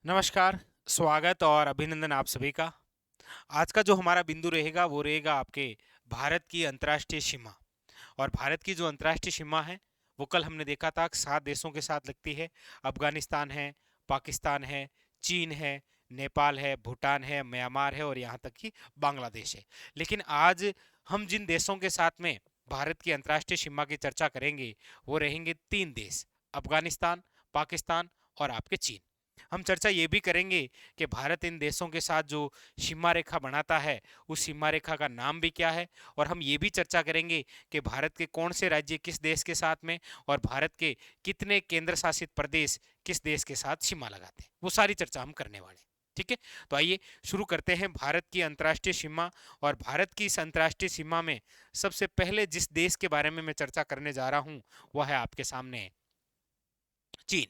नमस्कार, स्वागत और अभिनंदन आप सभी का। आज का जो हमारा बिंदु रहेगा वो रहेगा आपके भारत की अंतर्राष्ट्रीय सीमा। और भारत की जो अंतर्राष्ट्रीय सीमा है वो कल हमने देखा था कि 7 देशों के साथ लगती है। अफगानिस्तान है, पाकिस्तान है, चीन है, नेपाल है, भूटान है, म्यांमार है और यहाँ तक कि बांग्लादेश है। लेकिन आज हम जिन देशों के साथ में भारत की अंतर्राष्ट्रीय सीमा की चर्चा करेंगे वो रहेंगे 3 देश, अफगानिस्तान, पाकिस्तान और आपके चीन। हम चर्चा ये भी करेंगे कि भारत इन देशों के साथ जो सीमा रेखा बनाता है उस सीमा रेखा का नाम भी क्या है। और हम ये भी चर्चा करेंगे कि भारत के कौन से राज्य किस देश के साथ में और भारत के कितने केंद्र शासित प्रदेश किस देश के साथ सीमा लगाते हैं, वो सारी चर्चा हम करने वाले हैं। ठीक है, तो आइए शुरू करते हैं भारत की अंतर्राष्ट्रीय सीमा। और भारत की इस अंतर्राष्ट्रीय सीमा में सबसे पहले जिस देश के बारे में मैं चर्चा करने जा रहा हूं वह है आपके सामने चीन।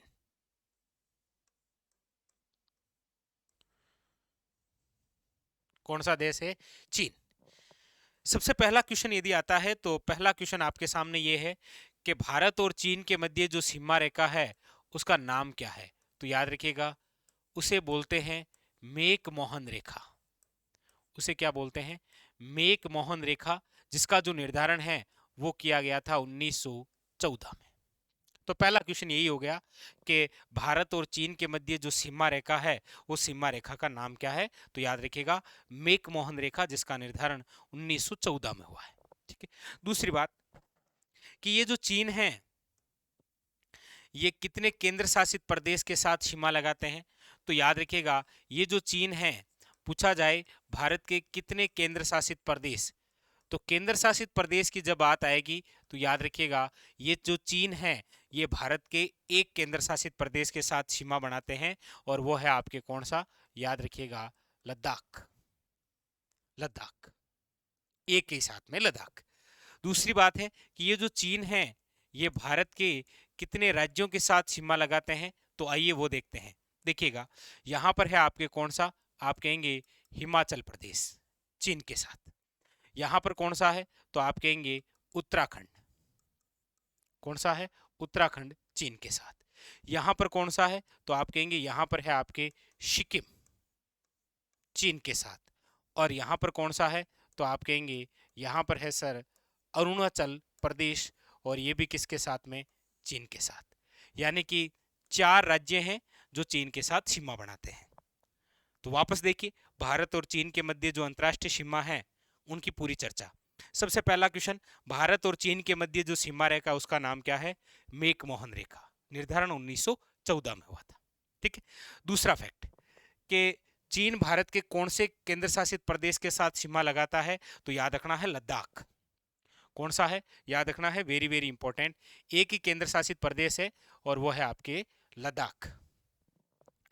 कौन सा देश है? चीन। सबसे पहला क्वेश्चन यदि आता है तो पहला क्वेश्चन आपके सामने ये है कि भारत और चीन के मध्य जो सीमा रेखा है उसका नाम क्या है। तो याद रखिएगा, उसे बोलते हैं मेक मोहन रेखा। उसे क्या बोलते हैं? मेक मोहन रेखा, जिसका जो निर्धारण है वो किया गया था 1914 में। तो पहला क्वेश्चन यही हो गया कि भारत और चीन के मध्य जो सीमा रेखा है उस सीमा रेखा का नाम क्या है। तो याद रखिएगा, मेक मोहन रेखा, जिसका निर्धारण 1914 में हुआ है। ठीक है। दूसरी बात कि ये जो चीन है ये कितने केंद्र शासित प्रदेश के साथ सीमा लगाते हैं। तो याद रखिएगा, ये जो चीन है, पूछा जाए भारत के कितने केंद्र शासित प्रदेश, तो केंद्र शासित प्रदेश की जब बात आएगी तो याद रखिएगा ये जो चीन है ये भारत के एक केंद्र शासित प्रदेश के साथ सीमा बनाते हैं और वो है आपके कौन सा? याद रखिएगा, लद्दाख। लद्दाख, एक के साथ में लद्दाख। दूसरी बात है कि ये जो चीन है ये भारत के कितने राज्यों के साथ सीमा लगाते हैं। तो आइए वो देखते हैं। देखिएगा, यहां पर है आपके कौन सा? आप कहेंगे हिमाचल प्रदेश चीन के साथ। यहां पर कौन सा है? तो आप कहेंगे उत्तराखंड। कौन सा है? उत्तराखंड चीन के साथ। यहां पर कौन सा है? तो आप कहेंगे यहां पर है आपके सिक्किम चीन के साथ। और यहां पर कौन सा है? तो आप कहेंगे यहां पर है सर अरुणाचल प्रदेश। और ये भी किसके साथ में? चीन के साथ। यानी कि 4 राज्य हैं जो चीन के साथ सीमा बनाते हैं। तो वापस देखिए, भारत और चीन के मध्य जो अंतर्राष्ट्रीय सीमा है उनकी पूरी चर्चा। सबसे पहला क्वेश्चन, भारत और चीन के मध्य जो सीमा रेखा उसका नाम क्या है? मेक मोहन रेखा, निर्धारण 1914 में हुआ था। ठीक है। दूसरा फैक्ट कि चीन भारत के कौन से केंद्र शासित प्रदेश के साथ सीमा लगाता है। तो याद रखना है लद्दाख। कौन सा है? याद रखना है, वेरी वेरी इंपॉर्टेंट। एक ही केंद्र शासित प्रदेश है और वो है आपके लद्दाख।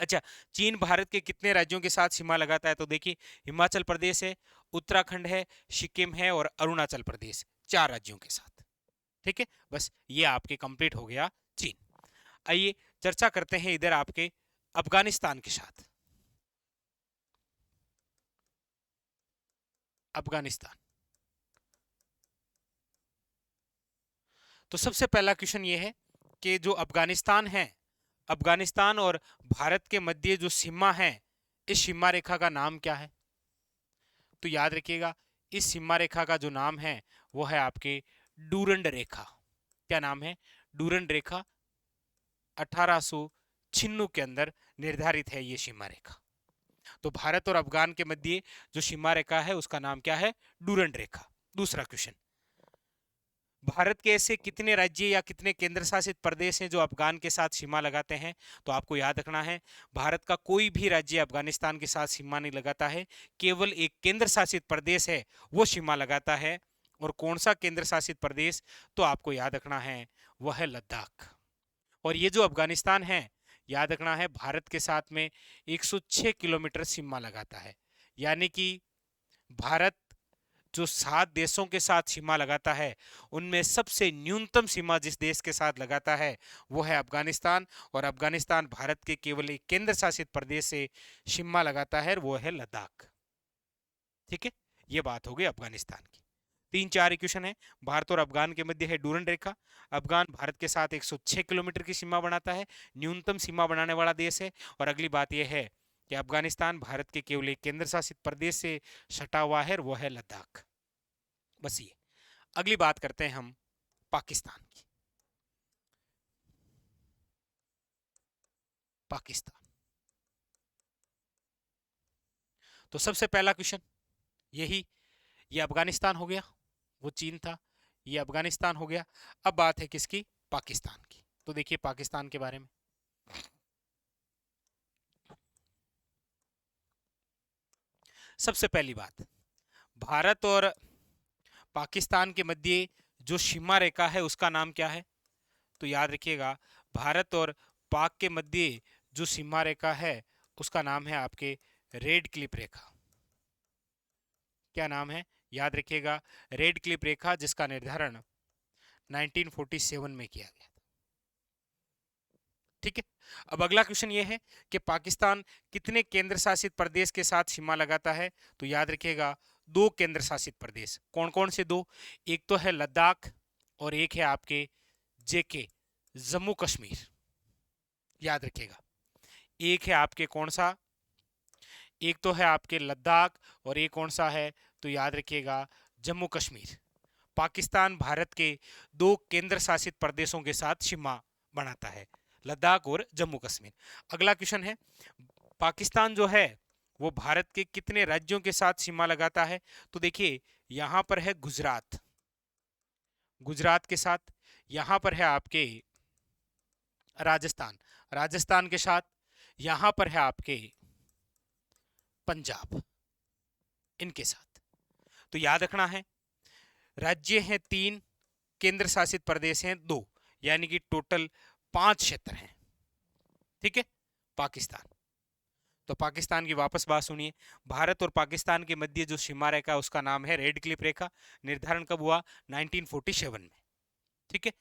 अच्छा, चीन भारत के कितने राज्यों के साथ सीमा लगाता है? तो देखिए, हिमाचल प्रदेश है, उत्तराखंड है, सिक्किम है और अरुणाचल प्रदेश, 4 राज्यों के साथ। ठीक है, बस ये आपके कंप्लीट हो गया चीन। आइए चर्चा करते हैं इधर आपके अफगानिस्तान के साथ। अफगानिस्तान। तो सबसे पहला क्वेश्चन ये है कि जो अफगानिस्तान है, अफगानिस्तान और भारत के मध्य जो सीमा है इस सीमा रेखा का नाम क्या है? तो याद रखिएगा, इस सीमा रेखा का जो नाम है वो है आपके डूरंड रेखा। क्या नाम है? डूरंड रेखा। 1896 के अंदर निर्धारित है ये सीमा रेखा। तो भारत और अफगान के मध्य जो सीमा रेखा है उसका नाम क्या है? डूरंड रेखा। दूसरा क्वेश्चन, भारत के ऐसे कितने राज्य या कितने केंद्र शासित प्रदेश हैं जो अफगान के साथ सीमा लगाते हैं? तो आपको याद रखना है, भारत का कोई भी राज्य अफगानिस्तान के साथ सीमा नहीं लगाता है, केवल एक केंद्र शासित प्रदेश है वो सीमा लगाता है। और कौन सा केंद्र शासित प्रदेश? तो आपको याद रखना है, वह है लद्दाख। और ये जो अफगानिस्तान है, याद रखना है, भारत के साथ में 106 किलोमीटर सीमा लगाता है। यानी कि भारत जो 7 देशों के साथ सीमा लगाता है उनमें सबसे न्यूनतम सीमा जिस देश के साथ लगाता है वो है अफगानिस्तान। और अफगानिस्तान भारत के केवल एक केंद्र शासित प्रदेश से सीमा लगाता है, वो है लद्दाख। ठीक है, ये बात हो गई अफगानिस्तान की। तीन चार इक्वेशन है। भारत और अफगान के मध्य है डूरन रेखा। अफगान भारत के साथ 106 किलोमीटर की सीमा बनाता है, न्यूनतम सीमा बनाने वाला देश है। और अगली बात यह है कि अफगानिस्तान भारत के केवल एक केंद्र शासित प्रदेश से सटा हुआ है, वो है लद्दाख। बस ये। अगली बात करते हैं हम पाकिस्तान की। पाकिस्तान, तो सबसे पहला क्वेश्चन यही, ये अफगानिस्तान हो गया, वो चीन था, ये अफगानिस्तान हो गया। अब बात है किसकी? पाकिस्तान की। तो देखिए पाकिस्तान के बारे में, सबसे पहली बात, भारत और पाकिस्तान के मध्य जो सीमा रेखा है उसका नाम क्या है? तो याद रखिएगा, भारत और पाक के मध्य जो सीमा रेखा है उसका नाम है आपके रेड क्लिप रेखा। क्या नाम है? याद रखिएगा, रेड क्लिप रेखा, जिसका निर्धारण 1947 में किया गया था। ठीक है। अब अगला क्वेश्चन ये है कि पाकिस्तान कितने केंद्र शासित प्रदेश के साथ सीमा लगाता है? तो याद रखिएगा, दो केंद्र शासित प्रदेश। कौन कौन से दो? एक तो है लद्दाख और एक है आपके जेके, जम्मू कश्मीर। याद रखिएगा, एक है आपके कौन सा? एक तो है आपके लद्दाख और एक कौन सा है? तो याद रखिएगा, जम्मू कश्मीर। पाकिस्तान भारत के दो केंद्र शासित प्रदेशों के साथ सीमा बनाता है, लद्दाख और जम्मू कश्मीर। अगला क्वेश्चन है, पाकिस्तान जो है वो भारत के कितने राज्यों के साथ सीमा लगाता है? तो देखिए, यहां पर है गुजरात, गुजरात के साथ। यहां पर है आपके राजस्थान, राजस्थान के साथ। यहां पर है आपके पंजाब, इनके साथ। तो याद रखना है, राज्य हैं तीन, केंद्र शासित प्रदेश हैं दो, यानी कि टोटल 5 क्षेत्र हैं। ठीक है। पाकिस्तान, तो पाकिस्तान की वापस बात सुनिए। भारत और पाकिस्तान के मध्य जो सीमा रेखा है उसका नाम है रेड क्लिफ रेखा। निर्धारण कब हुआ? 1947 में। ठीक है।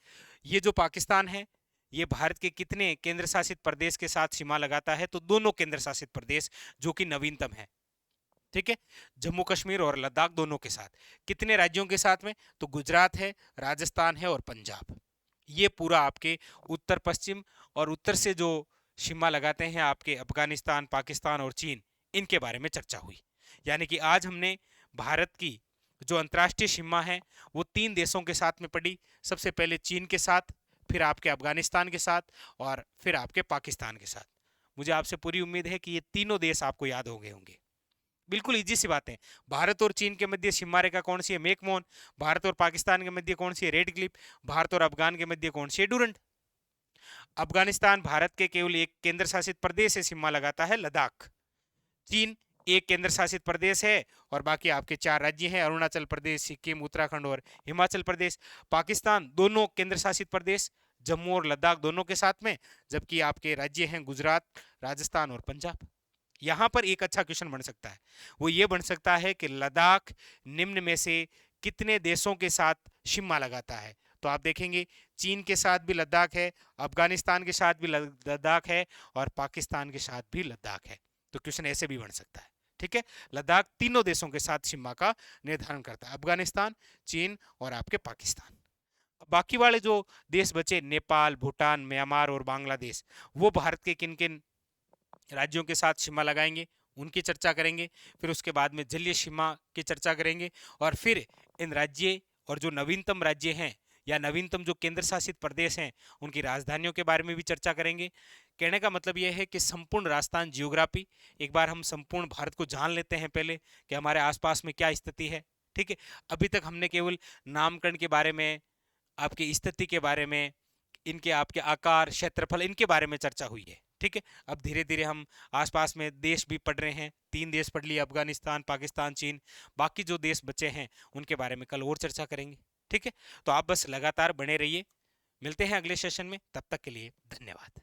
ये जो पाकिस्तान है ये भारत के कितने केंद्र शासित प्रदेश के साथ सीमा लगाता है? तो दोनों केंद्र शासित प्रदेश, जो कि नवीनतम है। ठीक है। जम्मू कश्मीर और लद्दाख दोनों के साथ। कितने राज्यों के साथ में? तो गुजरात है, राजस्थान है और पंजाब। ये पूरा आपके उत्तर पश्चिम और उत्तर से जो सीमा लगाते हैं आपके अफगानिस्तान, पाकिस्तान और चीन, इनके बारे में चर्चा हुई। यानी कि आज हमने भारत की जो अंतर्राष्ट्रीय सीमा है वो तीन देशों के साथ में पड़ी। सबसे पहले चीन के साथ, फिर आपके अफगानिस्तान के साथ और फिर आपके पाकिस्तान के साथ। मुझे आपसे पूरी उम्मीद है कि ये तीनों देश आपको याद हो गए होंगे। बिल्कुल इजी सी बात है। भारत और चीन के मध्य सीमा रेखा कौन सी है? मेकमोहन। भारत और पाकिस्तान के मध्य कौन सी है? Red clip. भारत और अफगान के मध्य कौन सी है? डूरंट। अफगानिस्तान भारत के केवल एक केंद्र शासित प्रदेश से सीमा लगाता है, लद्दाख। चीन एक केंद्र शासित प्रदेश है और बाकी आपके 4 राज्य हैं, अरुणाचल प्रदेश, सिक्किम, उत्तराखंड और हिमाचल प्रदेश। पाकिस्तान दोनों केंद्र शासित प्रदेश, जम्मू और लद्दाख दोनों के साथ में, जबकि आपके राज्य हैं गुजरात, राजस्थान और पंजाब। यहां पर एक अच्छा क्वेश्चन बन सकता है, वो ये बन सकता है कि लद्दाख निम्न में से कितने देशों के साथ सीमा लगाता है? तो आप देखेंगे, चीन के साथ भी लद्दाख है, अफगानिस्तान के साथ भी लद्दाख है और पाकिस्तान के साथ भी लद्दाख है। तो क्वेश्चन ऐसे भी बन सकता है। ठीक है। लद्दाख तीनों देशों के साथ सीमा का निर्धारण करता है, अफगानिस्तान, चीन और आपके पाकिस्तान। बाकी वाले जो देश बचे, नेपाल, भूटान, म्यांमार और बांग्लादेश, वो भारत के किन किन राज्यों के साथ सीमा लगाएंगे, उनकी चर्चा करेंगे। फिर उसके बाद में जलीय सीमा की चर्चा करेंगे और फिर इन राज्य और जो नवीनतम राज्य हैं या नवीनतम जो केंद्र शासित प्रदेश हैं उनकी राजधानियों के बारे में भी चर्चा करेंगे। कहने का मतलब यह है कि संपूर्ण राजस्थान जियोग्राफी, एक बार हम संपूर्ण भारत को जान लेते हैं पहले कि हमारे आसपास में क्या स्थिति है। ठीक है। अभी तक हमने केवल नामकरण के बारे में, आपकी स्थिति के बारे में, इनके आपके आकार, क्षेत्रफल, इनके बारे में चर्चा हुई है। ठीक है। अब धीरे धीरे हम आसपास में देश भी पढ़ रहे हैं। 3 देश पढ़ लिए, अफगानिस्तान, पाकिस्तान, चीन। बाकी जो देश बचे हैं उनके बारे में कल और चर्चा करेंगे। ठीक है। तो आप बस लगातार बने रहिए। मिलते हैं अगले सेशन में, तब तक के लिए धन्यवाद।